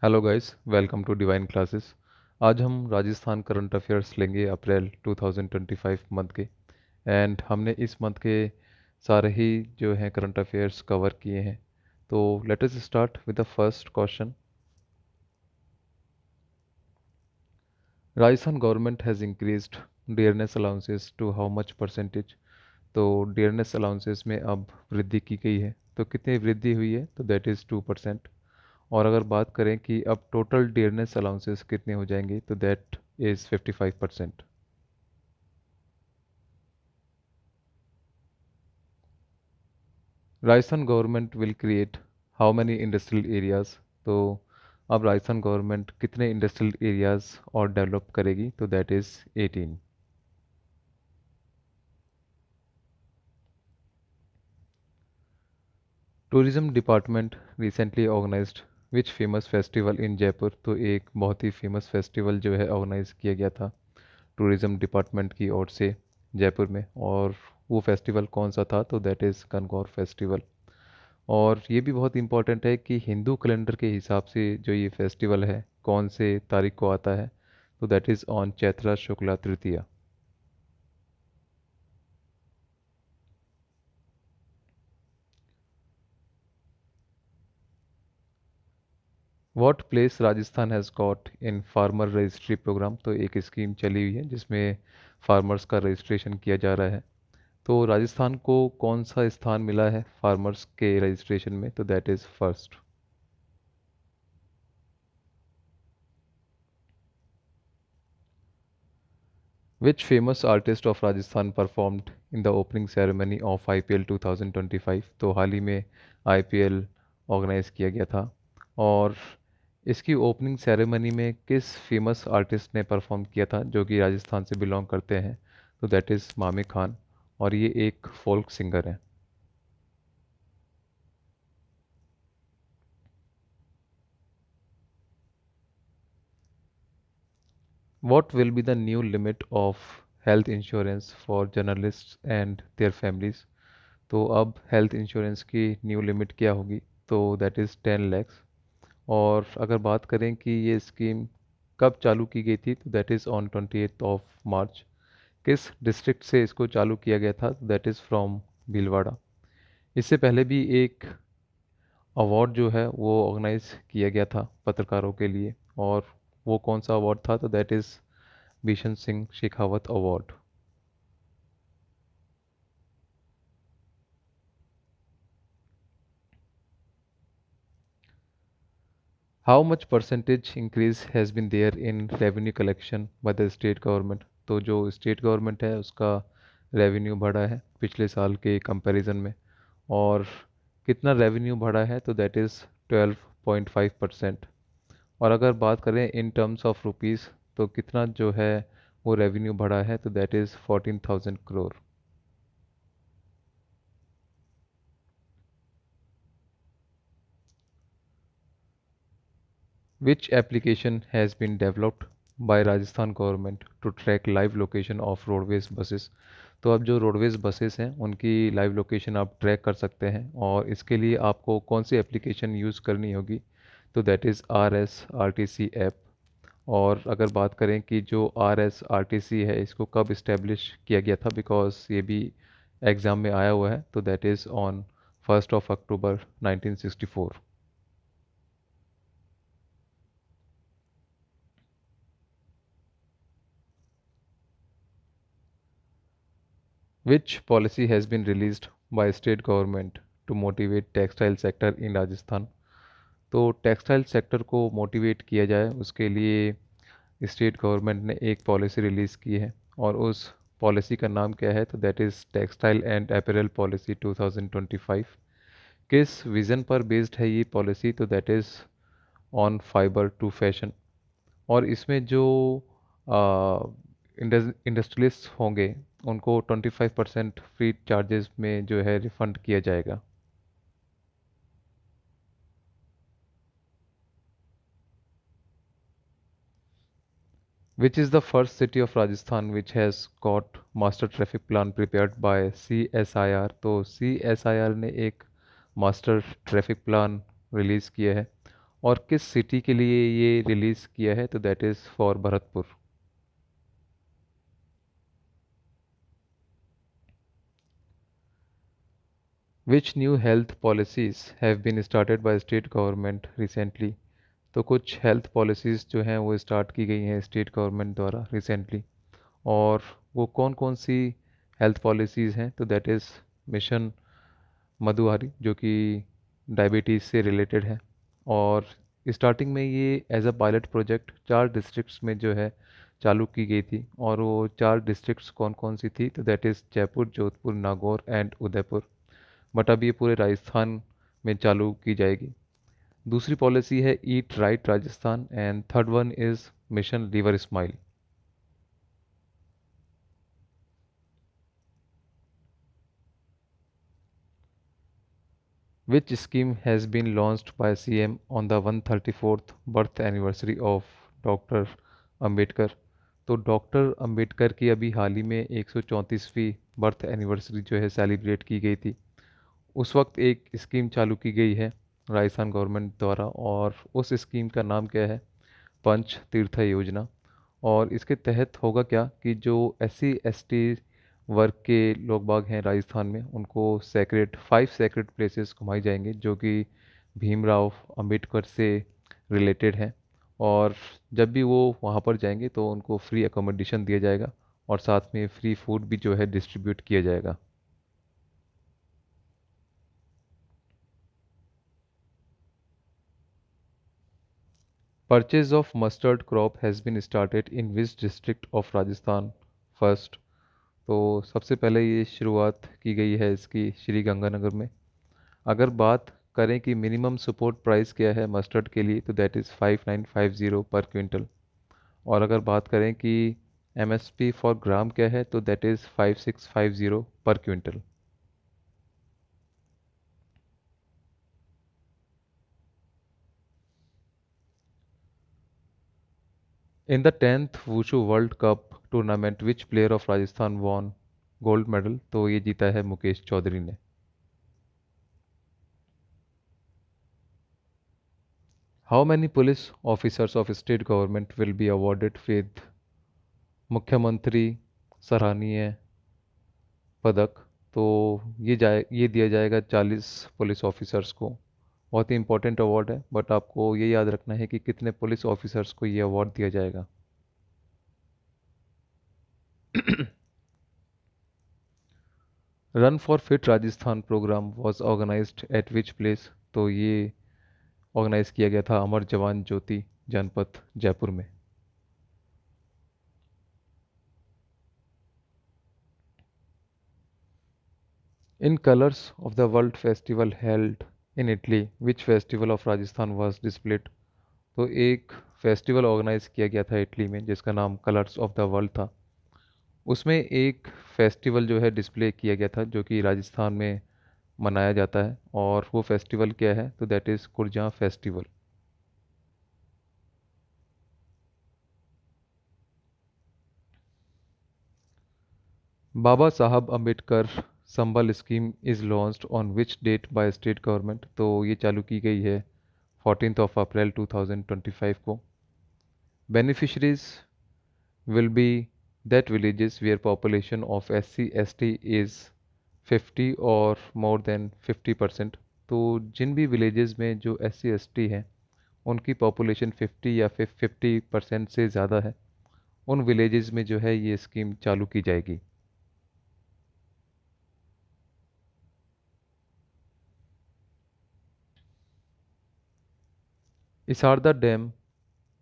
Hello guys, welcome to divine classes. आज हम Rajasthan current affairs लेंगे अप्रैल 2025 मंथ के। एंड हमने इस मंथ के सारे ही जो हैं करंट अफेयर्स कवर किए हैं। तो let us start with the first question. Rajasthan government has increased dearness allowances to how much percentage. तो डियरनेस अलाउंसेस में अब वृद्धि की गई है, तो कितनी वृद्धि हुई है? तो दैट इज़ 2%। और अगर बात करें कि अब टोटल डियरनेस अलाउंसेस कितने हो जाएंगे, तो that is 55%। Rajasthan government will create how many industrial areas. तो अब राजस्थान गवर्नमेंट कितने इंडस्ट्रियल एरियाज और डेवलप करेगी? तो that is 18। Tourism department recently organised which famous festival in Jaipur. तो एक बहुत ही फेमस फेस्टिवल जो है ऑर्गेनाइज किया गया था टूरिज्म डिपार्टमेंट की ओर से जयपुर में। और वो फेस्टिवल कौन सा था? तो दैट इज़ गणगौर फेस्टिवल। और ये भी बहुत इंपॉर्टेंट है कि हिंदू कैलेंडर के हिसाब से जो ये फेस्टिवल है कौन से तारीख को आता है? तो that is on Chaitra Shukla Tritiya. What place Rajasthan has got in farmer registry programme. तो एक स्कीम चली हुई है जिसमें फार्मर्स का रजिस्ट्रेशन किया जा रहा है। तो राजस्थान को कौन सा स्थान मिला है फार्मर्स के रजिस्ट्रेशन में? तो that is first. Which famous artist of Rajasthan performed in the opening ceremony of IPL 2025। तो हाल ही में आईपीएल ऑर्गेनाइज किया गया था, और इसकी ओपनिंग सेरेमनी में किस फेमस आर्टिस्ट ने परफॉर्म किया था जो कि राजस्थान से बिलोंग करते हैं? तो दैट इज़ मामिक खान, और ये एक फोल्क सिंगर है। What will be the new limit of health insurance for journalists and their families? तो अब हेल्थ इंश्योरेंस की न्यू लिमिट क्या होगी? तो दैट इज़ 10 lakhs। और अगर बात करें कि ये स्कीम कब चालू की गई थी, तो दैट इज़ ऑन 28 मार्च। किस डिस्ट्रिक्ट से इसको चालू किया गया था? That is from Bhilwara. इससे पहले भी एक अवार्ड जो है वो ऑर्गेनाइज किया गया था पत्रकारों के लिए, और वो कौन सा अवार्ड था? तो that is Bhishan Singh Shekhawat award. How much percentage increase has been there in revenue collection by the state government. तो जो स्टेट गवर्नमेंट है उसका रेवेन्यू बढ़ा है पिछले साल के कंपैरिजन में। और कितना रेवेन्यू बढ़ा है? तो दैट इज़ 12.5%। और अगर बात करें इन टर्म्स ऑफ रुपीज़, तो कितना जो है वो रेवेन्यू बढ़ा है? तो that is 14,000 crore. Which application has been developed by Rajasthan government to track live location of roadways buses. तो अब जो रोडवेज बसेस हैं उनकी लाइव लोकेशन आप ट्रैक कर सकते हैं, और इसके लिए आपको कौन सी एप्लीकेशन यूज़ करनी होगी? तो दैट इज़ RSRTC ऐप। और अगर बात करें कि जो RSRTC है इसको कब इस्टेब्लिश किया गया था, बिकॉज ये भी एग्ज़ाम में आया हुआ है, तो that is on 1 October 1964। Which policy has been released by state government to motivate textile sector in Rajasthan? तो टेक्सटाइल सेक्टर को मोटिवेट किया जाए उसके लिए स्टेट गवर्नमेंट ने एक पॉलिसी रिलीज़ की है, और उस पॉलिसी का नाम क्या है? तो that is textile and apparel policy 2025। किस विज़न पर बेस्ड है ये पॉलिसी? तो that is on fibre to fashion. और इसमें जो इंडस्ट्रियलिस्ट होंगे उनको 25% फ्री चार्जेस में जो है रिफंड किया जाएगा। विच is the first city of Rajasthan which has got master traffic plan prepared by CSIR। तो CSIR ने एक मास्टर ट्रैफिक प्लान रिलीज़ किया है, और किस सिटी के लिए ये रिलीज़ किया है, तो that is for Bharatpur. Which new health policies have been started by state government recently. तो कुछ हेल्थ पॉलिसीज़ जो हैं वो स्टार्ट की गई हैं स्टेट गवर्नमेंट द्वारा रिसेंटली। और वो कौन कौन सी हेल्थ पॉलिसीज़ हैं, तो दैट इज़ मिशन मधुआरी जो कि डायबिटीज़ से रिलेटेड है। और स्टार्टिंग में ये as a pilot project 4 districts में जो है चालू की गई थी। और वो 4 डिस्ट्रिक्ट्स कौन कौन सी थी, तो that is Jaipur, Jodhpur, Nagaur and Udaipur. But अब ये पूरे राजस्थान में चालू की जाएगी। दूसरी पॉलिसी है eat right Rajasthan and third one is mission liver smile. Which scheme has been launched by CM on the 134th birth anniversary of doctor Ambedkar. तो डॉक्टर अंबेडकर की अभी हाल ही में 134वीं बर्थ एनिवर्सरी जो है सेलिब्रेट की गई थी। उस वक्त एक स्कीम चालू की गई है राजस्थान गवर्नमेंट द्वारा, और उस स्कीम का नाम क्या है, पंच तीर्थ योजना। और इसके तहत होगा क्या कि जो SC ST वर्ग के लोग बाग हैं राजस्थान में, उनको सेक्रेट 5 सेक्रेट प्लेसेस घुमाई जाएंगे जो कि भीमराव अंबेडकर से रिलेटेड हैं। और जब भी वो वहाँ पर जाएंगे तो उनको फ्री अकोमोडेशन दिया जाएगा और साथ में फ्री फूड भी जो है डिस्ट्रीब्यूट किया जाएगा। Purchase of mustard crop has been started in which district of Rajasthan first. तो सबसे पहले ये शुरुआत की गई है इसकी श्री गंगानगर में। अगर बात करें कि मिनिमम सपोर्ट प्राइस क्या है मस्टर्ड के लिए, तो दैट इज़ 5950 पर क्विंटल। और अगर बात करें कि MSP फॉर ग्राम क्या है, तो दैट इज़ 5650 पर quintal. In the 10th wushu world cup tournament which player of Rajasthan won gold medal. तो ये जीता है मुकेश चौधरी ने। How many police officers of state government will be awarded with मुख्यमंत्री सराहनीय पदक। तो ये दिया जाएगा 40 पुलिस ऑफिसर्स को। बहुत ही इंपॉर्टेंट अवार्ड है, बट आपको ये याद रखना है कि कितने पुलिस ऑफिसर्स को ये अवार्ड दिया जाएगा। Run for fit Rajasthan programme was organised at which place. तो ये ऑर्गेनाइज किया गया था अमर जवान ज्योति जनपथ जयपुर में। In colours of the world festival held in Italy which festival of Rajasthan was displayed. तो एक फेस्टिवल ऑर्गेनाइज किया गया था इटली में जिसका नाम कलर्स ऑफ द वर्ल्ड था। उसमें एक फेस्टिवल जो है डिस्प्ले किया गया था जो कि राजस्थान में मनाया जाता है। और वो फेस्टिवल क्या है, तो that is Kurjan festival. Baba Saheb Ambedkar Sambal scheme is launched on which date by state government. तो ये चालू की गई है 14 अप्रैल 2025 को। Beneficiaries will be that villages where population of SC ST is 50 और more than 50%। तो जिन भी विलेजेस में जो SC ST हैं उनकी पॉपुलेशन 50 या फिर 50% से ज़्यादा है, उन विलेजेस में जो है ये स्कीम चालू की जाएगी। इसारदा dam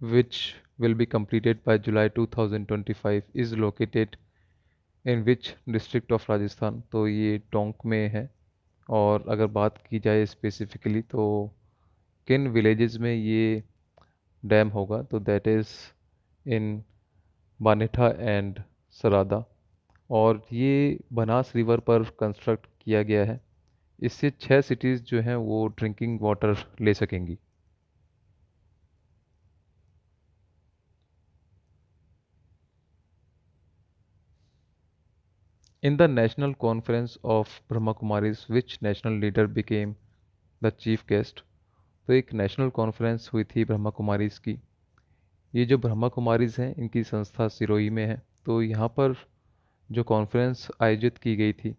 which will be completed by July 2025 is located in which district of Rajasthan. तो ये टोंक में है। और अगर बात की जाए स्पेसिफिकली तो किन विलेजेस में ये डैम होगा, तो दैट इज़ इन बानेठा एंड सरादा। और ये बनास रिवर पर कंस्ट्रक्ट किया गया है। इससे 6 सिटीज़ जो हैं वो ड्रिंकिंग वाटर ले सकेंगी। In the national conference of Brahma Kumaris which national leader became the chief guest. तो एक नेशनल कॉन्फ्रेंस हुई थी ब्रह्मा कुमारीज की। ये जो ब्रह्मा कुमारीज हैं इनकी संस्था सिरोही में है। तो यहाँ पर जो कॉन्फ्रेंस आयोजित की गई थी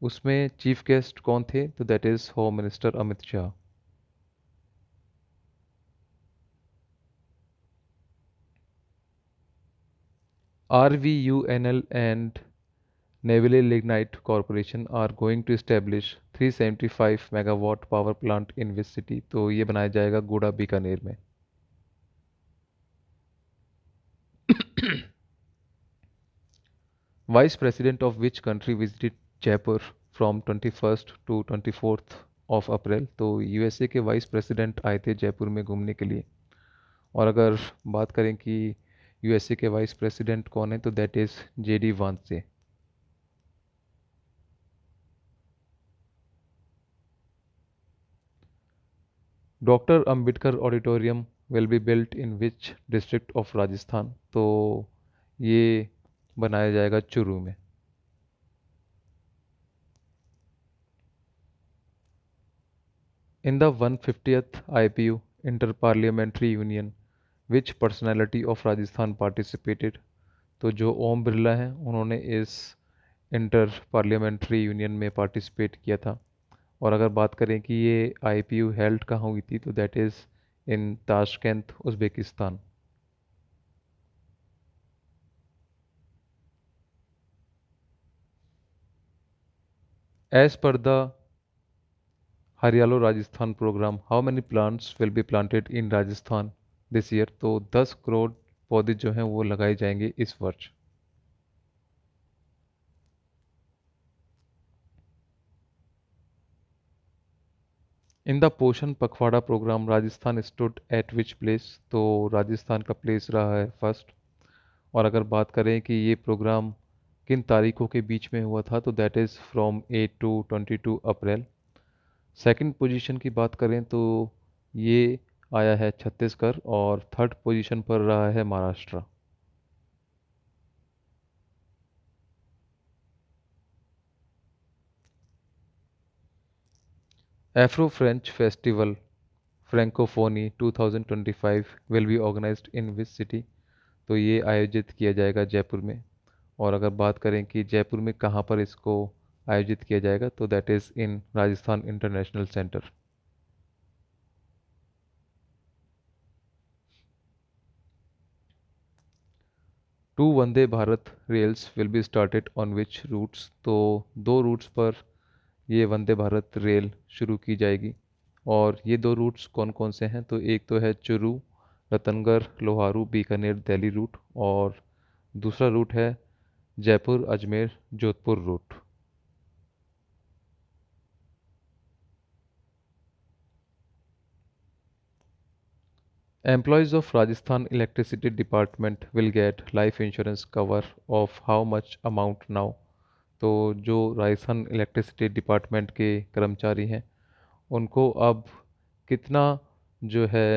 उसमें चीफ गेस्ट कौन थे, तो that is home minister Amit Shah. RVUNL and Navile Lignite Corporation are going to establish 375 megawatt power plant in which city. तो ये बनाया जाएगा गूड़ा बीकानेर में। Vice president of which country visited Jaipur from 21st to 24th of April. तो USA के vice president आए थे जयपुर में घूमने के लिए। और अगर बात करें कि यूएसए के वाइस प्रेसिडेंट कौन है, तो that is JD Vance. Doctor Ambedkar auditorium will be built in which district of Rajasthan. तो ये बनाया जाएगा चुरू में। In the 150th IPU inter parliamentary union which personality of Rajasthan participated. तो जो ओम बिरला हैं उन्होंने इस इंटर पार्लियामेंट्री यूनियन में पार्टिसिपेट किया था। और अगर बात करें कि ये IPU हेल्ड कहाँ हुई थी, तो that is in Tashkent Uzbekistan. As per the Hariyalo Rajasthan programme how many plants will be planted in Rajasthan this year. तो 10 करोड़ पौधे जो हैं वो लगाए जाएंगे इस वर्ष। इन the Poshan Pakhwada programme Rajasthan stood at which place. तो राजस्थान का प्लेस रहा है फर्स्ट। और अगर बात करें कि ये प्रोग्राम किन तारीखों के बीच में हुआ था, तो that is from 8 to 22 April. Second position की बात करें तो ये आया है छत्तीसगढ़, और थर्ड पोजीशन पर रहा है Maharashtra. Afro French festival Francophonie 2025 will be organised in which city. तो ये आयोजित किया जाएगा जयपुर में। और अगर बात करें कि जयपुर में कहाँ पर इसको आयोजित किया जाएगा, तो that is in Rajasthan international centre. Two Vande Bharat rails will be started on which routes. तो दो रूट्स पर ये वंदे भारत रेल शुरू की जाएगी। और ये दो रूट्स कौन कौन से हैं, तो एक तो है चुरू रतनगढ़ लोहारू बीकानेर दिल्ली रूट, और दूसरा रूट है Jaipur Ajmer Jodhpur route. Employees of Rajasthan Electricity Department will get life insurance cover of how much amount now। तो जो राजस्थान इलेक्ट्रिसिटी डिपार्टमेंट के कर्मचारी हैं उनको अब कितना जो है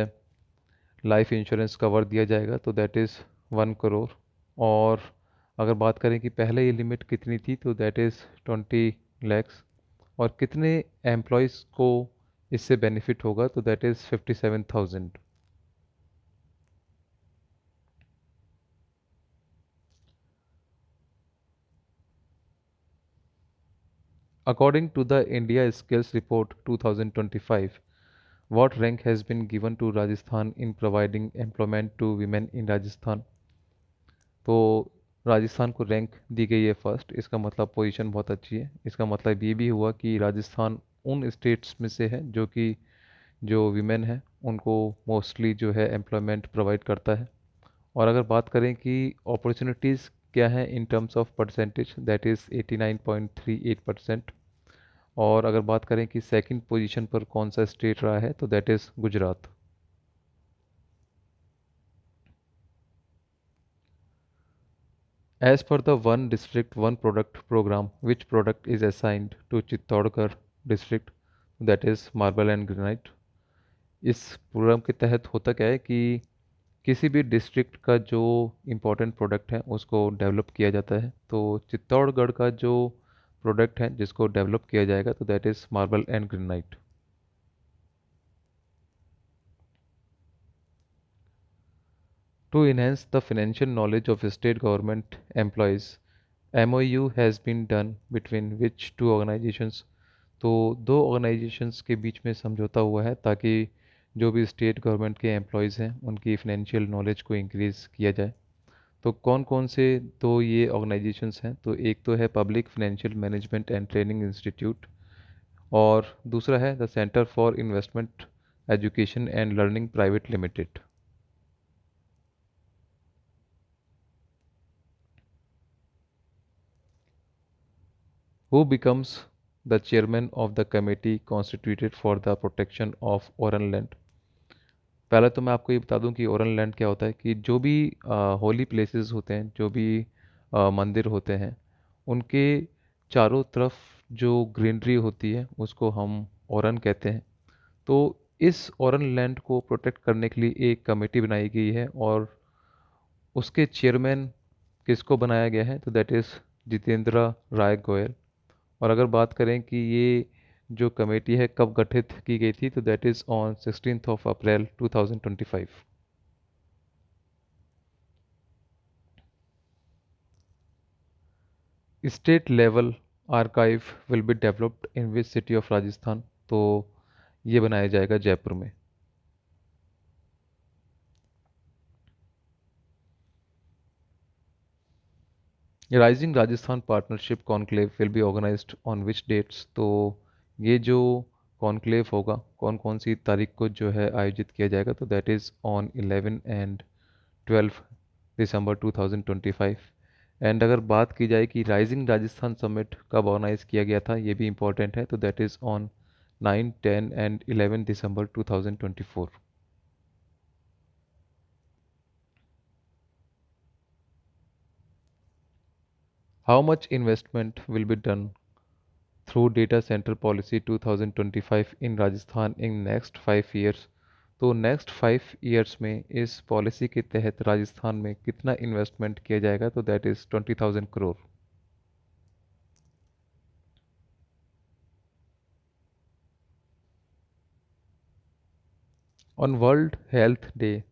लाइफ इंश्योरेंस कवर दिया जाएगा, तो दैट इज़ 1 करोड़। और अगर बात करें कि पहले ये लिमिट कितनी थी, तो दैट इज़ 20 lakhs। और कितने एम्प्लॉयज़ को इससे बेनिफिट होगा, तो that is 57,000। According to the India Skills Report 2025, what rank has been given to Rajasthan in providing employment to women in Rajasthan? तो राजस्थान को रैंक दी गई है फर्स्ट। इसका मतलब पोजीशन बहुत अच्छी है। इसका मतलब ये भी हुआ कि राजस्थान उन स्टेट्स में से है जो कि जो वीमेन है उनको मोस्टली जो है एम्प्लॉयमेंट प्रोवाइड करता है। और अगर बात करें कि अपॉर्चुनिटीज़ क्या है in terms of percentage, that is 89.38%। और अगर बात करें कि सेकंड पोजीशन पर कौन सा स्टेट रहा है, तो that is Gujarat. As per the one district one product programme which product is assigned to Chittorgarh district, that is marble and granite. इस प्रोग्राम के तहत होता क्या है कि किसी भी डिस्ट्रिक्ट का जो इम्पोर्टेंट प्रोडक्ट है उसको डेवलप किया जाता है। तो चित्तौड़गढ़ का जो प्रोडक्ट है जिसको डेवलप किया जाएगा, तो that is marble and granite. To enhance the financial knowledge of state government employees, MOU has been done between which two organizations. तो दो ऑर्गेनाइजेशंस के बीच में समझौता हुआ है ताकि जो भी स्टेट गवर्नमेंट के एम्प्लॉयज़ हैं उनकी फिनेंशियल नॉलेज को इंक्रीज़ किया जाए। तो कौन कौन से दो ये ऑर्गेनाइजेशंस हैं, तो एक तो है public financial management and training institute और दूसरा है the centre for investment education and learning private limited. Who becomes the chairman of the committee constituted for the protection of Oran land? पहले तो मैं आपको ये बता दूं कि ओरन लैंड क्या होता है कि जो भी होली प्लेसेस होते हैं, जो भी मंदिर होते हैं, उनके चारों तरफ जो ग्रीनरी होती है उसको हम ओरन कहते हैं। तो इस ओरन लैंड को प्रोटेक्ट करने के लिए एक कमेटी बनाई गई है और उसके चेयरमैन किसको बनाया गया है, तो दैट इज़ जितेंद्र राय गोयल। और अगर बात करें कि ये जो कमेटी है कब गठित की गई थी, तो that is on 16th April 2025। State level archive will be developed in which city of Rajasthan? तो ये बनाया जाएगा जयपुर में। Rising Rajasthan partnership conclave will be organised on which dates? तो ये जो कॉन्क्लेव होगा कौन कौन सी तारीख को जो है आयोजित किया जाएगा, तो that is on 11 and 12 December 2025। And अगर बात की जाए कि राइजिंग राजस्थान समिट कब ऑर्गेनाइज किया गया था, ये भी इंपॉर्टेंट है, तो that is on 9, 10 and 11 December 2024। How much investment will be done through data centre policy 2025 in Rajasthan in next 5 years? तो नेक्स्ट 5 ईयर्स में इस पॉलिसी के तहत राजस्थान में कितना इन्वेस्टमेंट किया जाएगा, तो that is 20,000 crore. On world health day,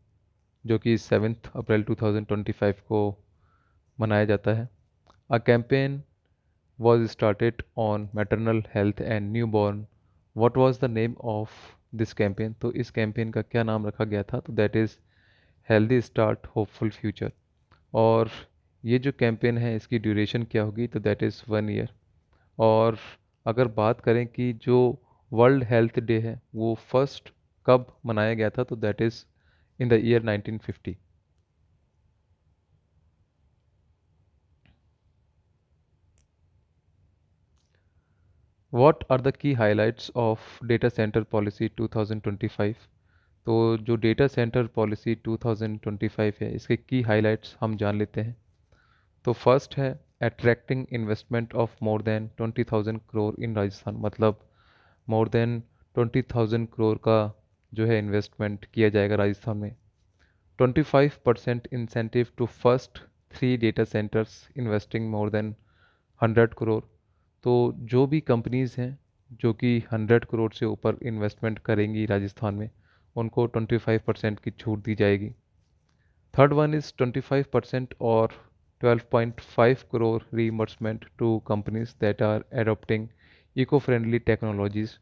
जो कि 7 अप्रैल 2025 को मनाया जाता है, a campaign was started on maternal health and newborn. What was the name of this campaign? तो इस कैंपेन का क्या नाम रखा गया था, तो that is healthy start hopeful future. और ये जो कैंपेन है इसकी ड्यूरेशन क्या होगी, तो दैट इज़ 1 ईयर। और अगर बात करें कि जो वर्ल्ड हेल्थ डे है वो फर्स्ट कब मनाया गया था, तो that is in the year 1950। What are the key highlights of data centre policy 2025? तो जो डेटा सेंटर पॉलिसी 2025 है इसके की हाइलाइट्स हम जान लेते हैं। तो फर्स्ट है attracting investment of more than 20,000 crore in Rajasthan, मतलब मोर देन 20,000 करोड़ का जो है इन्वेस्टमेंट किया जाएगा राजस्थान में। 25% incentive to first 3 data centres investing more than 100 crore. तो जो भी कंपनीज़ हैं जो कि 100 करोड़ से ऊपर इन्वेस्टमेंट करेंगी राजस्थान में, उनको 25% की छूट दी जाएगी। थर्ड वन इज़ 25% और 12.5 crore reimbursement to companies that are adopting eco friendly technologies.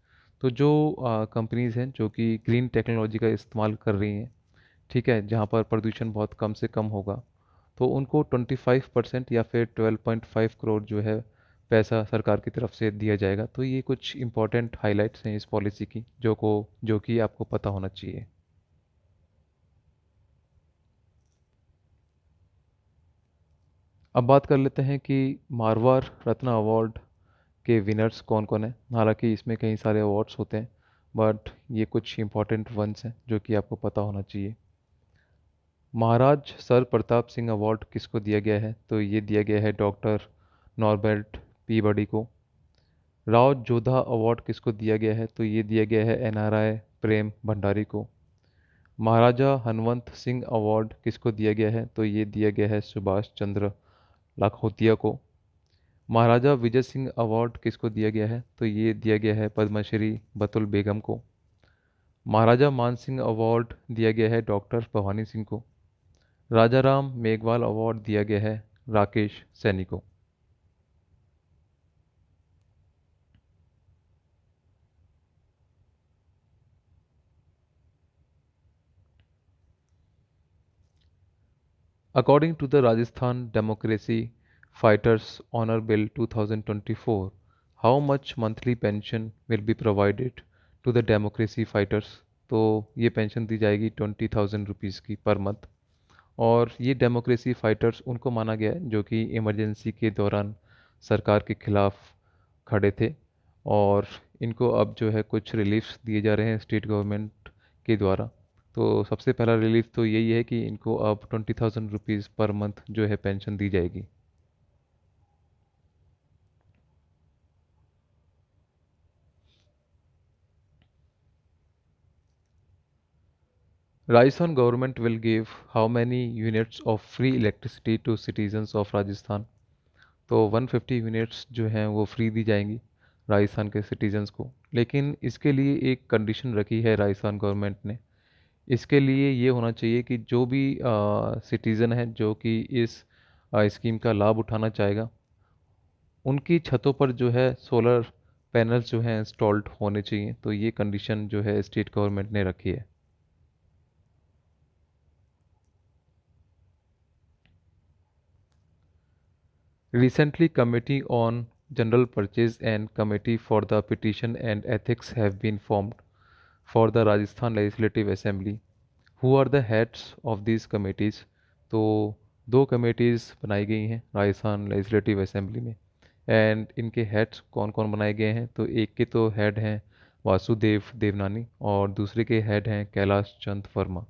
तो जो कंपनीज़ हैं जो कि ग्रीन टेक्नोलॉजी का इस्तेमाल कर रही हैं, ठीक है, जहाँ पर प्रदूषण बहुत कम से कम होगा, तो उनको 25% या फिर 12.5 करोड़ जो है पैसा सरकार की तरफ से दिया जाएगा। तो ये कुछ इंपॉर्टेंट हाइलाइट्स हैं इस पॉलिसी की जो कि आपको पता होना चाहिए। अब बात कर लेते हैं कि मारवाड़ रत्न अवार्ड के विनर्स कौन कौन हैं। हालांकि इसमें कई सारे अवार्ड्स होते हैं बट ये कुछ इंपॉर्टेंट वंस हैं जो कि आपको पता होना चाहिए। महाराज सर प्रताप सिंह अवार्ड किसको दिया गया है, तो ये दिया गया है डॉक्टर नॉर्बर्ट पी बडी को। राव जोधा अवार्ड किसको दिया गया है, तो ये दिया गया है एनआरआई प्रेम भंडारी को। महाराजा हनवंत सिंह अवार्ड किसको दिया गया है, तो ये दिया गया है सुभाष चंद्र लाखोतिया को। महाराजा विजय सिंह अवार्ड किसको दिया गया है, तो ये दिया गया है पद्मश्री बतुल बेगम को। महाराजा मान सिंह अवार्ड दिया गया है डॉक्टर भवानी सिंह को। राजाराम मेघवाल अवार्ड दिया गया है राकेश सैनी को। According to the Rajasthan Democracy Fighters Honor Bill 2024, how much monthly pension will be provided to the democracy fighters? तो ये पेंशन दी जाएगी 20,000 रुपीज़ की पर मंथ। और ये डेमोक्रेसी फाइटर्स उनको माना गया है जो कि इमरजेंसी के दौरान सरकार के खिलाफ खड़े थे। और इनको अब जो है कुछ रिलीफ्स दिए जा रहे हैं स्टेट गवर्नमेंट के द्वारा। तो सबसे पहला रिलीफ तो यही है कि इनको अब 20,000 रुपीज़ पर मंथ जो है पेंशन दी जाएगी। Rajasthan government will give how many units of free electricity to citizens of Rajasthan? तो 150 यूनिट्स जो हैं वो फ्री दी जाएंगी राजस्थान के सिटीजन्स को। लेकिन इसके लिए एक कंडीशन रखी है राजस्थान गवर्नमेंट ने। इसके लिए ये होना चाहिए कि जो भी सिटीज़न है जो कि इस स्कीम का लाभ उठाना चाहेगा, उनकी छतों पर जो है सोलर पैनल्स जो हैं इंस्टॉल्ड होने चाहिए। तो ये कंडीशन जो है स्टेट गवर्नमेंट ने रखी है। Recently, Committee on General Purchase and Committee for the Petition and Ethics have been formed for the Rajasthan Legislative Assembly. Who are the heads of these committees? तो दो कमेटीज़ बनाई गई हैं राजस्थान लेजिस्लेटिव असेंबली में। And इनके heads कौन कौन बनाए गए हैं? तो एक के तो हेड हैं वासुदेव देवनानी और दूसरे के हेड हैं Kailash Chand Verma.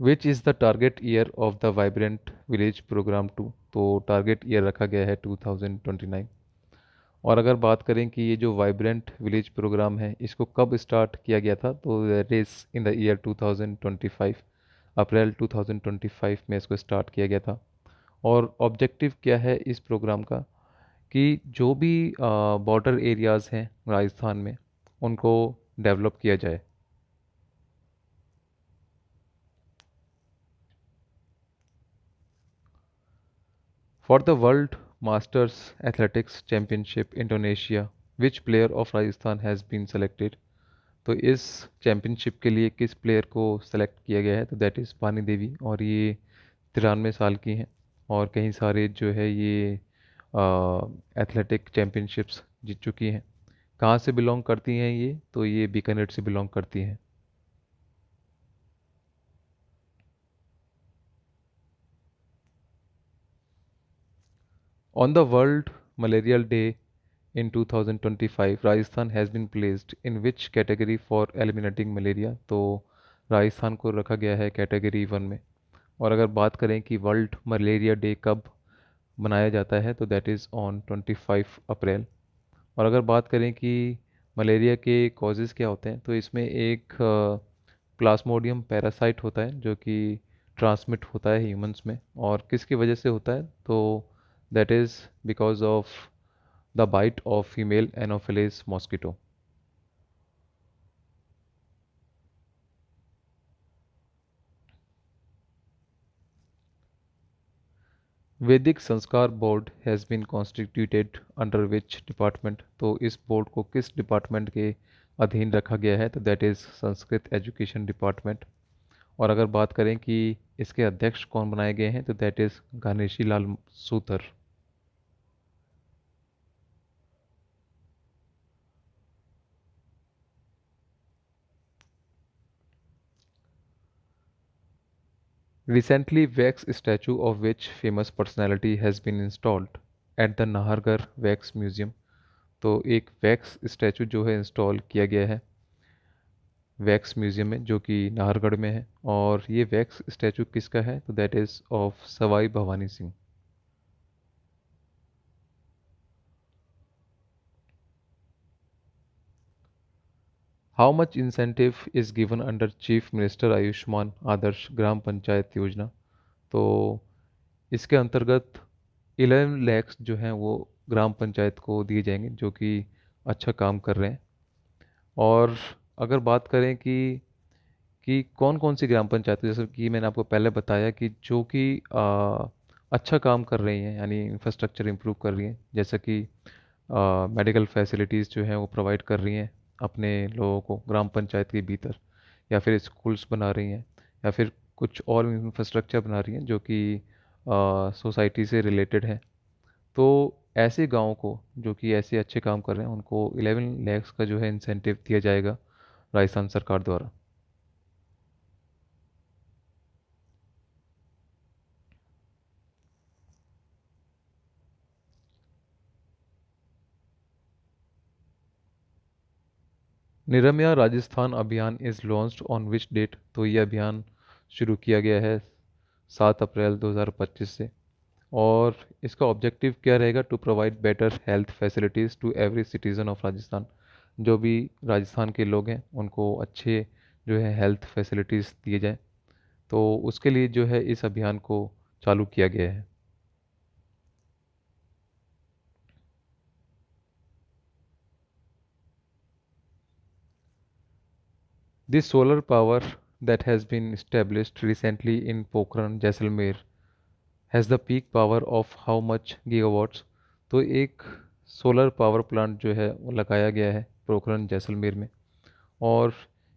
Which is the target year of the vibrant village programme two? तो टारगेट ईयर रखा गया है 2029। और अगर बात करें कि ये जो वाइब्रेंट विलेज प्रोग्राम है इसको कब स्टार्ट किया गया था, तो that is in the year 2025। अप्रैल 2025 में इसको स्टार्ट किया गया था। और ऑब्जेक्टिव क्या है इस प्रोग्राम का? कि जो भी बॉर्डर एरियाज़ हैं राजस्थान में उनको डेवलप किया जाए। For the World Masters Athletics Championship Indonesia, which player of Rajasthan has been selected? तो इस चैम्पियनशिप के लिए किस प्लेयर को सेलेक्ट किया गया है? तो दैट इज़ पानी देवी और ये 93 साल की हैं और कई सारे जो है ये एथलेटिक चैम्पियनशिप्स जीत चुकी हैं। कहाँ से बिलोंग करती हैं ये? तो ये बीकानेर से बिलोंग करती हैं। On the World Malarial Day in 2025, Rajasthan has been placed in which category for eliminating malaria? तो राजस्थान को रखा गया है कैटेगरी 1 में। और अगर बात करें कि वर्ल्ड मलेरिया डे कब मनाया जाता है, तो दैट इज़ ऑन 25 अप्रैल। और अगर बात करें कि मलेरिया के कॉजेज़ क्या होते हैं, तो इसमें एक प्लाज्मोडियम पैरासाइट होता है जो कि ट्रांसमिट होता है ह्यूमंस में। और किसकी वजह से होता है? तो that is because of the bite of female anopheles mosquito. Vedic Sanskar board has been constituted under which department? तो इस बोर्ड को किस डिपार्टमेंट के अधीन रखा गया है? तो that is Sanskrit education department. और अगर बात करें कि इसके अध्यक्ष कौन बनाए गए हैं, तो that is Ganeshi Lal Sutar. Recently, wax statue of which famous personality has been installed at the Nahargarh Wax Museum? तो एक वैक्स स्टैचू जो है इंस्टॉल किया गया है वैक्स म्यूजियम में जो कि नाहरगढ़ में है। और ये वैक्स स्टैचू किसका है? तो that is of Sawai Bhawani Singh. How much incentive is given under chief minister Ayushman Adarsh Gram Panchayat Yojana? तो इसके अंतर्गत 11 lakhs जो हैं वो ग्राम पंचायत को दिए जाएंगे जो कि अच्छा काम कर रहे हैं। और अगर बात करें कि कौन कौन सी ग्राम पंचायत, जैसे कि मैंने आपको पहले बताया कि जो कि अच्छा काम कर रही हैं, यानी इंफ्रास्ट्रक्चर इंप्रूव कर रही हैं, जैसे कि मेडिकल फैसिलिटीज़ जो हैं वो प्रोवाइड कर रही हैं अपने लोगों को ग्राम पंचायत के भीतर, या फिर स्कूल्स बना रही हैं, या फिर कुछ और इंफ्रास्ट्रक्चर बना रही हैं जो कि सोसाइटी से रिलेटेड है। तो ऐसे गाँव को जो कि ऐसे अच्छे काम कर रहे हैं उनको 11 lakhs का जो है इंसेंटिव दिया जाएगा राजस्थान सरकार द्वारा। Niramaya Rajasthan Abhiyan is launched on which date? तो ये अभियान शुरू किया गया है 7 अप्रैल 2025 से। और इसका ऑब्जेक्टिव क्या रहेगा? To provide better health facilities to every citizen of Rajasthan. जो भी राजस्थान के लोग हैं उनको अच्छे जो है हेल्थ फैसिलिटीज़ दिए जाएं, तो उसके लिए जो है इस अभियान को चालू किया गया है। This solar power that has been established recently in Pokhran, Jaisalmer has the peak power of how much gigawatts? तो एक सोलर पावर प्लांट जो है वो लगाया गया है पोखरण जैसलमेर में, और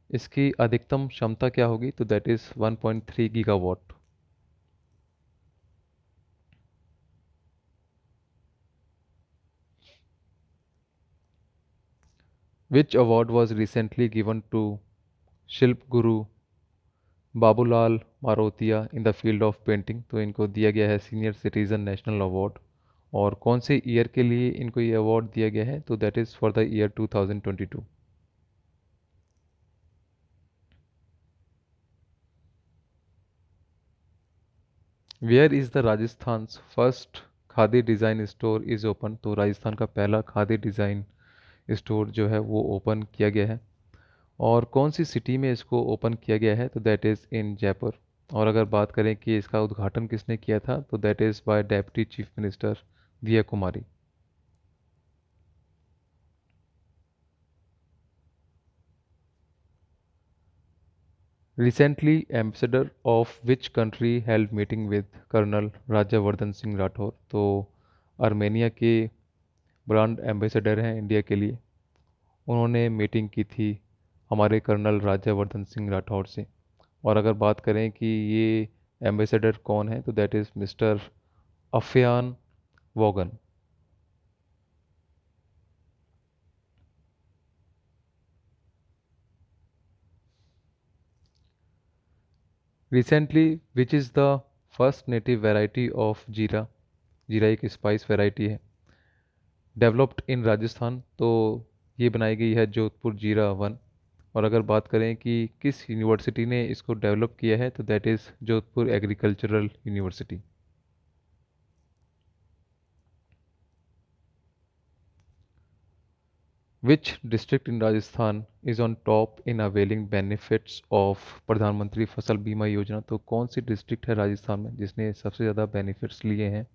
इसकी अधिकतम क्षमता क्या होगी? तो that is 1.3 gigawatt. Which award was recently given to Shilp Guru Babulal Marotiya in the field of painting? तो इनको दिया गया है सीनियर सिटीजन नेशनल अवार्ड। और कौन से ईयर के लिए इनको ये अवार्ड दिया गया है? तो that is for the year 2022। Where is the Rajasthan's first khadi design store is open? तो राजस्थान का पहला खादी डिज़ाइन स्टोर जो है वो ओपन किया गया है। और कौन सी सिटी में इसको ओपन किया गया है? तो दैट इज़ इन जयपुर। और अगर बात करें कि इसका उद्घाटन किसने किया था, तो that is by deputy chief minister Diya Kumari. Recently, ambassador of which country held meeting with colonel Rajyavardhan Singh Rathore? तो आर्मेनिया के ब्रांड एम्बेसडर हैं इंडिया के लिए, उन्होंने मीटिंग की थी हमारे कर्नल राज्यवर्धन सिंह राठौर से। और अगर बात करें कि ये एम्बेसडर कौन है, तो दैट इज़ मिस्टर अफयान वोगन। Recently which is the first native variety of jeera? जीरा एक स्पाइस वैरायटी है डेवलप्ड इन राजस्थान, तो ये बनाई गई है जोधपुर जीरा वन। और अगर बात करें कि किस यूनिवर्सिटी ने इसको डेवलप किया है, तो that is Jodhpur agricultural university. Which district in Rajasthan is on top in availing benefits of प्रधानमंत्री फसल बीमा योजना? तो कौन सी डिस्ट्रिक्ट है राजस्थान में जिसने सबसे ज़्यादा बेनिफिट्स लिए हैं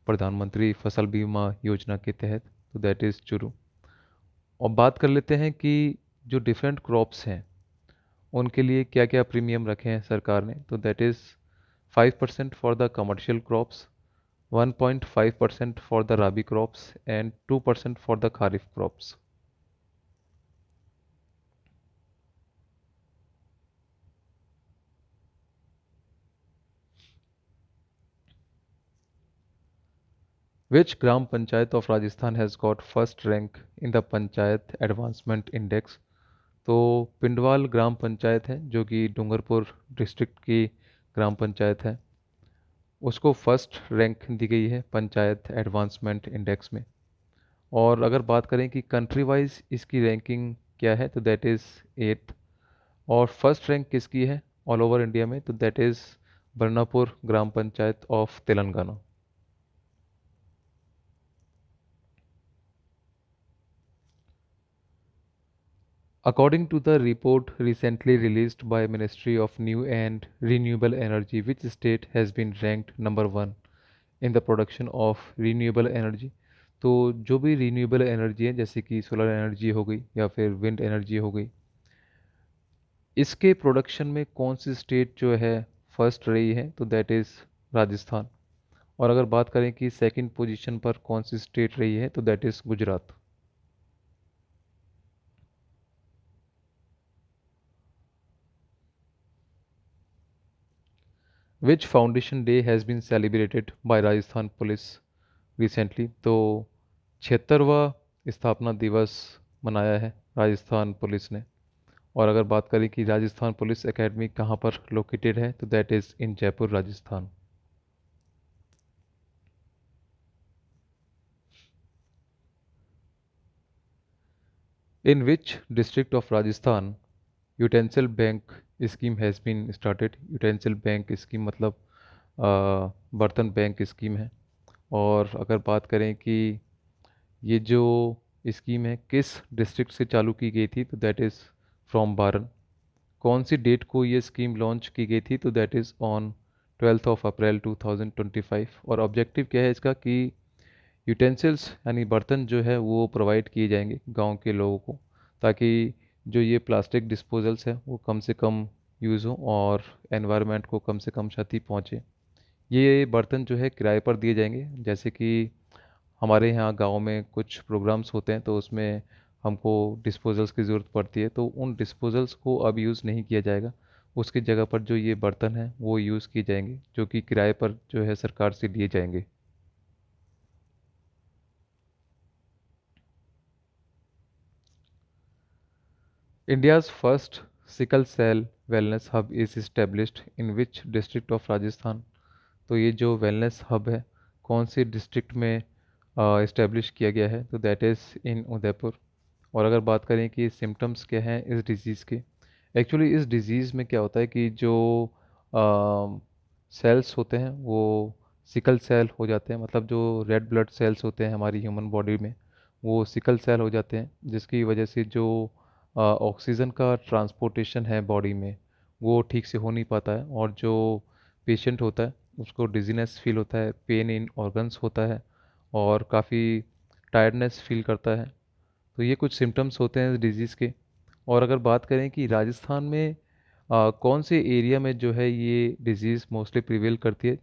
प्रधानमंत्री फसल बीमा योजना के तहत? तो दैट इज़ चुरू। और बात कर लेते हैं कि जो डिफरेंट क्रॉप्स हैं उनके लिए क्या क्या प्रीमियम रखे हैं सरकार ने? तो that is 5% for the commercial crops, 1.5% for the rabi crops and 2% for the kharif crops. Which gram panchayat of Rajasthan has got first rank in the panchayat advancement index? तो पिंडवाल ग्राम पंचायत है जो कि डूंगरपुर डिस्ट्रिक्ट की ग्राम पंचायत है, उसको फर्स्ट रैंक दी गई है पंचायत एडवांसमेंट इंडेक्स में। और अगर बात करें कि कंट्री वाइज इसकी रैंकिंग क्या है, तो दैट इज़ 8th। और फर्स्ट रैंक किसकी है ऑल ओवर इंडिया में? तो that is Barnapur Gram Panchayat of Telangana. According to the report recently released by Ministry of New and Renewable Energy, which state has been ranked number one in the production of renewable energy. तो जो भी renewable energy है जैसे कि solar energy हो गई या फिर विंड एनर्जी हो गई, इसके प्रोडक्शन में कौन सी स्टेट जो है फर्स्ट रही है, तो दैट इज़ राजस्थान। और अगर बात करें कि सेकंड पोजीशन पर कौन सी स्टेट रही है, तो that is Gujarat. Which foundation day has been celebrated by Rajasthan police recently. तो 76वां स्थापना दिवस मनाया है राजस्थान पुलिस ने। और अगर बात करें कि राजस्थान पुलिस एकेडमी कहाँ पर लोकेटेड है, तो that is in Jaipur Rajasthan. In which district of Rajasthan utensil bank scheme has been started. Utensil bank scheme मतलब बर्तन बैंक स्कीम है। और अगर बात करें कि ये जो स्कीम है किस डिस्ट्रिक्ट से चालू की गई थी, तो दैट इज़ फ्रॉम बारन। कौन सी डेट को ये स्कीम लॉन्च की गई थी, तो दैट इज़ ऑन 12 अप्रैल 2025। और ऑब्जेक्टिव क्या है इसका कि यूटेंसिल्स यानी बर्तन जो है वो प्रोवाइड किए जाएंगे गांव के लोगों को, ताकि जो ये प्लास्टिक डिस्पोजल्स है वो कम से कम यूज़ हो और एनवायरनमेंट को कम से कम क्षति पहुंचे। ये बर्तन जो है किराए पर दिए जाएंगे। जैसे कि हमारे यहाँ गांव में कुछ प्रोग्राम्स होते हैं तो उसमें हमको डिस्पोजल्स की ज़रूरत पड़ती है, तो उन डिस्पोजल्स को अब यूज़ नहीं किया जाएगा। उसकी जगह पर जो ये बर्तन हैं वो यूज़ किए जाएंगे, जो कि किराए पर जो है सरकार से लिए जाएंगे। India's first sickle cell wellness hub is established in which district of Rajasthan. तो ये जो वेलनेस हब है कौन सी डिस्ट्रिक्ट में इस्टेब्लिश किया गया है, तो दैट इज़ इन उदयपुर। और अगर बात करें कि सिम्टम्स क्या हैं इस डिज़ीज़ के, एक्चुअली इस डिज़ीज़ में क्या होता है कि जो सेल्स होते हैं वो सिकल सेल हो जाते हैं। मतलब जो रेड ब्लड सेल्स होते हैं हमारी ह्यूमन बॉडी में वो सिकल सेल हो जाते हैं, जिसकी वजह से जो ऑक्सीजन का ट्रांसपोर्टेशन है बॉडी में वो ठीक से हो नहीं पाता है। और जो पेशेंट होता है उसको डिजीनेस फील होता है, पेन इन ऑर्गन्स होता है और काफ़ी टायर्डनेस फील करता है। तो ये कुछ सिम्टम्स होते हैं इस डिज़ीज़ के। और अगर बात करें कि राजस्थान में कौन से एरिया में जो है ये डिज़ीज़ मोस्टली प्रिवेल करती है,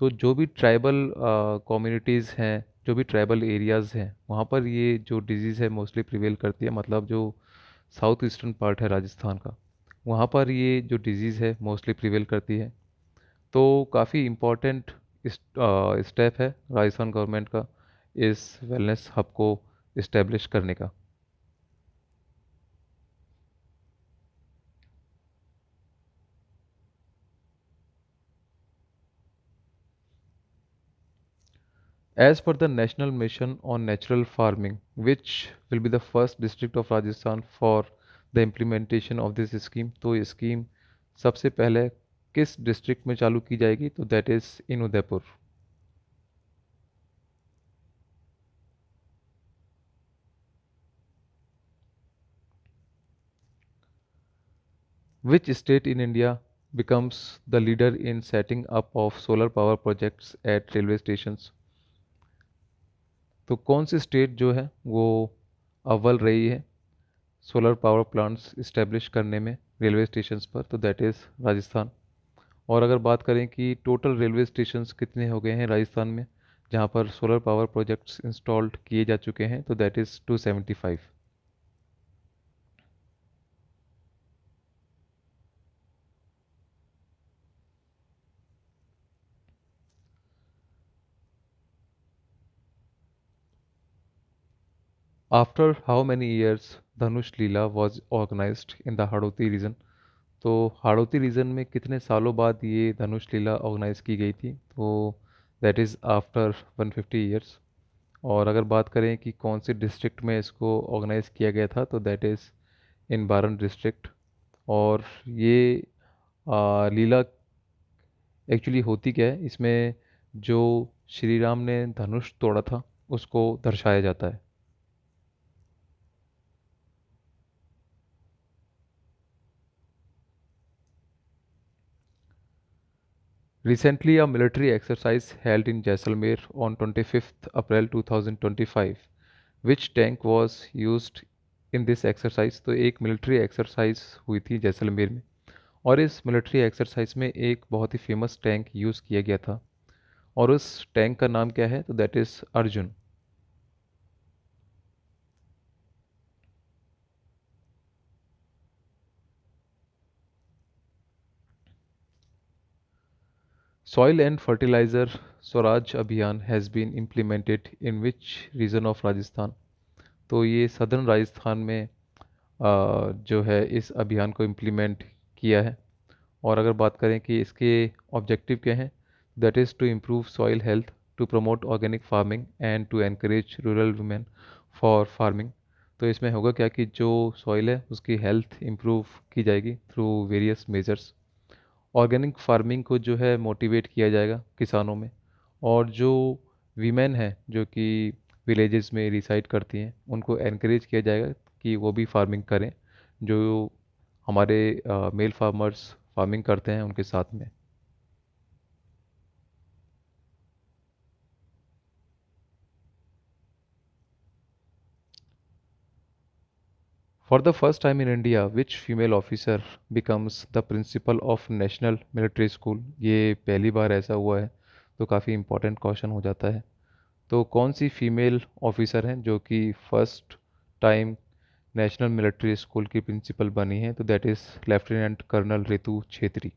तो जो भी ट्राइबल कम्युनिटीज़ हैं, जो भी ट्राइबल एरियाज़ हैं वहाँ पर ये जो डिज़ीज़ है मोस्टली प्रिवेल करती है। मतलब जो साउथ ईस्टर्न पार्ट है राजस्थान का, वहाँ पर ये जो डिज़ीज़ है मोस्टली प्रिवेल करती है। तो काफ़ी इम्पोर्टेंट स्टेप है राजस्थान गवर्नमेंट का इस वेलनेस हब को इस्टेब्लिश करने का। As per the National Mission on Natural Farming, which will be the first district of Rajasthan for the implementation of this scheme, तो ये स्कीम सबसे पहले किस डिस्ट्रिक्ट में चालू की जाएगी, तो that is in Udaipur. Which state in India becomes the leader in setting up of solar power projects at railway stations। तो कौन सी स्टेट जो है वो अव्वल रही है सोलर पावर प्लांट्स इस्टेब्लिश करने में रेलवे स्टेशंस पर, तो दैट इज़ राजस्थान। और अगर बात करें कि टोटल रेलवे स्टेशंस कितने हो गए हैं राजस्थान में जहाँ पर सोलर पावर प्रोजेक्ट्स इंस्टॉल्ड किए जा चुके हैं, तो that is 275। After how many years Dhanush Leela was organised in the Hadoti region. तो हाड़ौती रीजन में कितने सालों बाद ये धनुष लीला ऑर्गेनाइज की गई थी, तो दैट इज़ आफ्टर 150 ईयर्स। और अगर बात करें कि कौन सी डिस्ट्रिक्ट में इसको ऑर्गेनाइज किया गया था, तो दैट इज़ इन बारन डिस्ट्रिक्ट। और ये लीला एक्चुअली होती क्या है इसमें, जो श्री राम ने धनुष तोड़ा था उसको दर्शाया जाता है। Recently, a military exercise held in Jaisalmer on 25th April 2025. Which tank was used in this exercise? तो एक मिलिट्री एक्सरसाइज हुई थी जैसलमेर में, और इस मिलिट्री एक्सरसाइज में एक बहुत ही फेमस टैंक यूज़ किया गया था, और उस टैंक का नाम क्या है? तो that is Arjun. Soil and fertilizer Swaraj Abhiyan has been implemented in which region of Rajasthan? तो ये सदर्न राजस्थान में जो है इस अभियान को इम्प्लीमेंट किया है। और अगर बात करें कि इसके ऑब्जेक्टिव क्या हैं, that is to improve soil health, to promote organic farming and to encourage rural women for farming. तो इसमें होगा क्या कि जो सॉइल है उसकी हेल्थ इम्प्रूव की जाएगी through various measures. Organic farming को जो है मोटिवेट किया जाएगा किसानों में, और जो वीमेन हैं जो कि विलेजेस में रिसाइड करती हैं उनको एनकरेज किया जाएगा कि वो भी फार्मिंग करें, जो हमारे मेल फार्मर्स फार्मिंग करते हैं उनके साथ में। For the first time in India which female officer becomes the principle of national military school? ये पहली बार ऐसा हुआ है, तो काफ़ी इंपॉर्टेंट क्वेश्चन हो जाता है। तो कौन सी फीमेल ऑफिसर हैं जो कि first time national military school की प्रिंसिपल बनी है? तो that is lieutenant colonel Ritu Chhetri.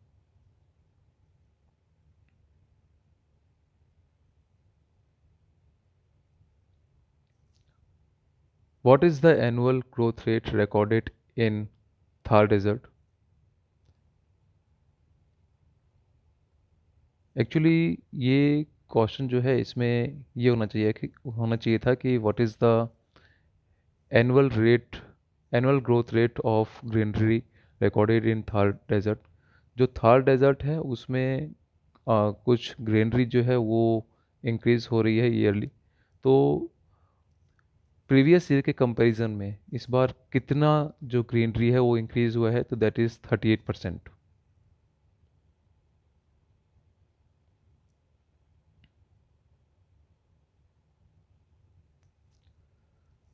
What is the annual growth rate recorded in Thar desert? Actually ये क्वेश्चन जो है इसमें ये होना चाहिए था कि what is the annual rate annual growth rate of greenery recorded in Thar desert. जो थार डेजर्ट है उसमें कुछ ग्रीनरी जो है वो इंक्रीज हो रही है ईयरली। तो प्रीवियस ईयर के कंपैरिजन में इस बार कितना जो ग्रीनरी है वो इंक्रीज हुआ है? तो that is 38%।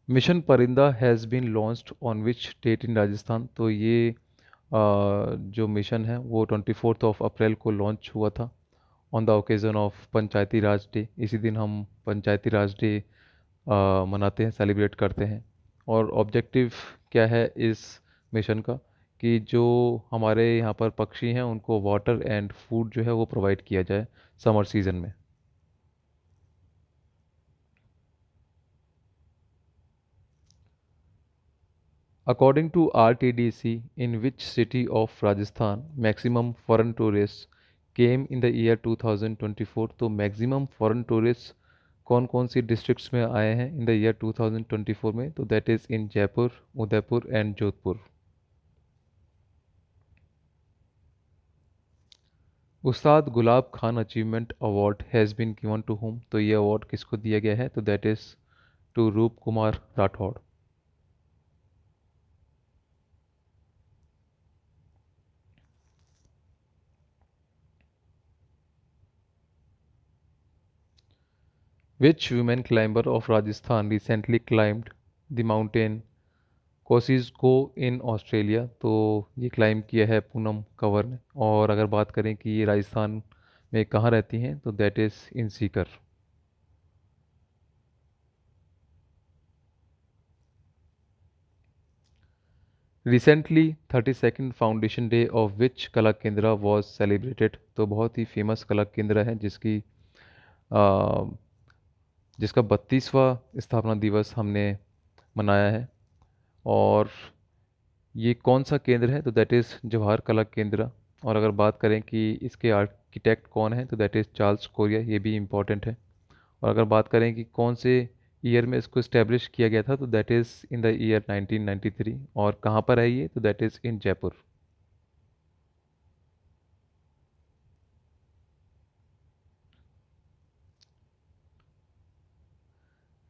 Mission Parinda has been launched on which date in Rajasthan? तो ये जो मिशन है वो 24 अप्रैल को लॉन्च हुआ था on the occasion of Panchayati Raj day. इसी दिन हम पंचायती राज डे मनाते हैं, सेलिब्रेट करते हैं। और ऑब्जेक्टिव क्या है इस मिशन का कि जो हमारे यहाँ पर पक्षी हैं उनको वाटर एंड फूड जो है वो प्रोवाइड किया जाए समर सीजन में। According to RTDC, in which city of Rajasthan maximum foreign tourists came in the year 2024? तो मैक्सिमम फॉरेन टूरिस्ट कौन कौन सी डिस्ट्रिक्ट्स में आए हैं इन द ईयर 2024 में? तो that is in Jaipur, Udaipur and Jodhpur. Ustad Gulab Khan achievement award has been given to whom? तो ये अवार्ड किसको दिया गया है? तो that is to Roop Kumar Rathore. Which women climber of Rajasthan recently climbed the mountain Kosciuszko in Australia? तो ये क्लाइम किया है पूनम कंवर ने। और अगर बात करें कि ये राजस्थान में कहाँ रहती हैं तो that is in Sikar. Recently 32nd foundation day of which कला केंद्र वॉज सेलिब्रेटेड? तो बहुत ही फेमस कला केंद्र है आ, जिसका 32वां स्थापना दिवस हमने मनाया है। और ये कौन सा केंद्र है? तो दैट इज़ जवाहर कला केंद्र। और अगर बात करें कि इसके आर्किटेक्ट कौन है तो दैट इज़ चार्ल्स कोरिया, ये भी इम्पोर्टेंट है। और अगर बात करें कि कौन से ईयर में इसको इस्टेब्लिश किया गया था तो that is in the year 1993। और कहाँ पर है ये? तो that is in Jaipur.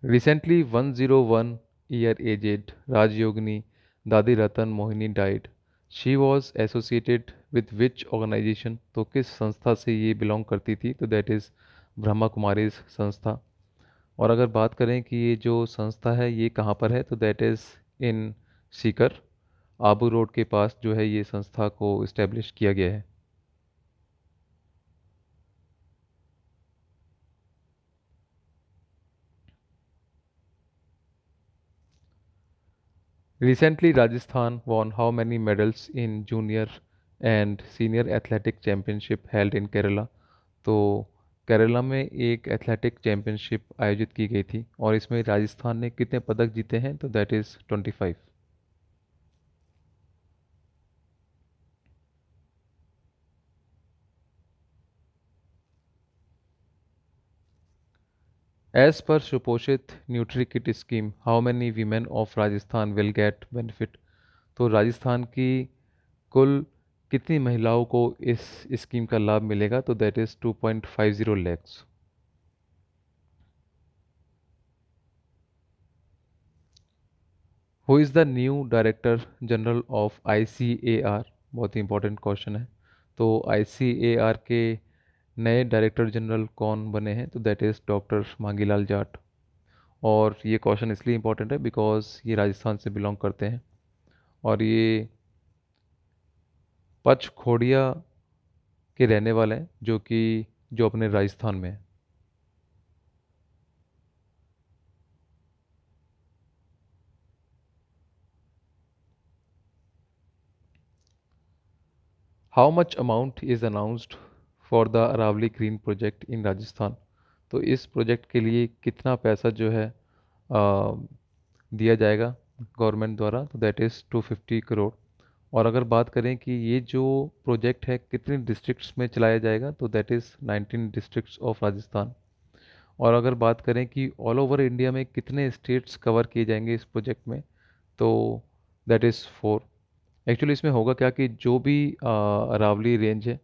Recently 101 year aged Rajyogini Dadi Ratan Mohini died. She was associated with which organisation, तो किस संस्था से ये बिलोंग करती थी, तो दैट इज़ ब्रह्मा कुमारीज संस्था। और अगर बात करें कि ये जो संस्था है ये कहाँ पर है, तो that is in Sikar, Abu road के पास जो है ये संस्था को इस्टेब्लिश किया गया है। Recently, Rajasthan won how many medals in junior and senior athletic championship held in Kerala? तो केरला में एक एथलेटिक चैंपियनशिप आयोजित की गई थी और इसमें राजस्थान ने कितने पदक जीते हैं, तो दैट इज़ 25। एज पर सुपोषित nutri kit scheme how many women of Rajasthan will get benefit, तो राजस्थान की कुल कितनी महिलाओं को इस स्कीम का लाभ मिलेगा, तो that is 2.50 lakhs. Who is the new director general of ICAR, बहुत ही इंपॉर्टेंट क्वेश्चन है। तो ICAR के नए डायरेक्टर जनरल कौन बने हैं, तो that is doctor Mangilal Jat. और ये क्वेश्चन इसलिए इंपॉर्टेंट है बिकॉज ये राजस्थान से बिलोंग करते हैं और ये पचखोड़िया के रहने वाले हैं, जो अपने राजस्थान में है। How much amount is announced for the Aravalli green project in Rajasthan, तो इस प्रोजेक्ट के लिए कितना पैसा जो है दिया जाएगा गवर्नमेंट द्वारा, तो दैट इज़ 250 करोड़। और अगर बात करें कि ये जो प्रोजेक्ट है कितने डिस्ट्रिक्ट्स में चलाया जाएगा, तो that is 19 districts of Rajasthan. और अगर बात करें कि ऑल ओवर इंडिया में कितने स्टेट्स कवर किए जाएंगे इस प्रोजेक्ट में, तो दैट इज़ 4। एक्चुअली इसमें होगा क्या कि जो भी अरावली रेंज है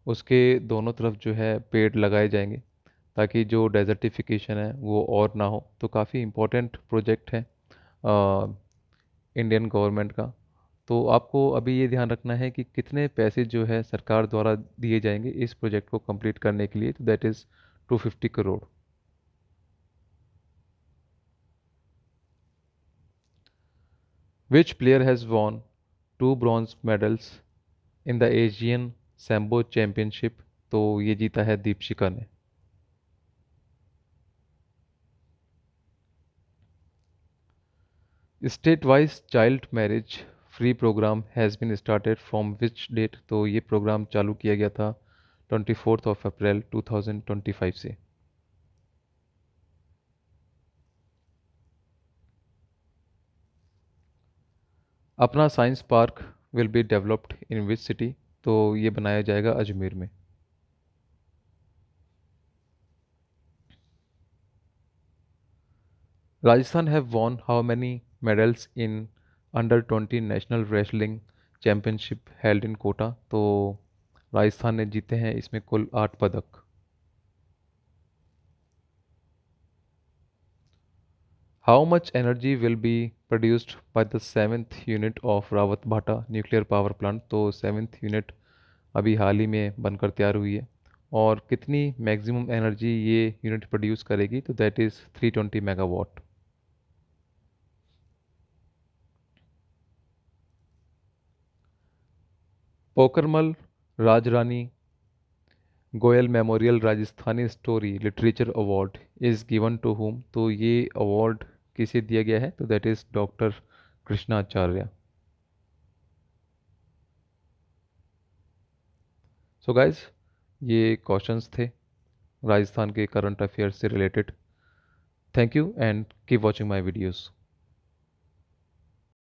उसके दोनों तरफ जो है पेड़ लगाए जाएंगे ताकि जो डेजर्टिफिकेशन है वो और ना हो। तो काफ़ी इम्पोर्टेंट प्रोजेक्ट है इंडियन गवर्नमेंट का। तो आपको अभी ये ध्यान रखना है कि कितने पैसे जो है सरकार द्वारा दिए जाएंगे इस प्रोजेक्ट को कंप्लीट करने के लिए, तो that is 250 crore. Which player has won 2 bronze medals in the Asian sambo championship, तो ये जीता है दीपशिका ने। State wise child marriage free programme has been started from which date, तो ये प्रोग्राम चालू किया गया था 24 अप्रैल 2025 से। Apna science park will be developed in which city, तो ये बनाया जाएगा अजमेर में। Rajasthan have won how many medals in under 20 national wrestling championship held in Kota, तो राजस्थान ने जीते हैं इसमें कुल 8 पदक। How much energy will be produced by the 7th unit of Rawat Bhata nuclear power plant, तो 7th यूनिट अभी हाल ही में बनकर तैयार हुई है और कितनी मैक्सिमम एनर्जी ये यूनिट प्रोड्यूस करेगी, तो that is 320 megawatt. Pokarmal Rajrani Goyal memorial Rajasthani story literature award is given to whom, तो ये अवार्ड किसे दिया गया है, तो that is doctor Krishnacharya. So guys, ये क्वेश्चंस थे राजस्थान के करंट अफेयर्स से related. Thank you and keep watching my videos.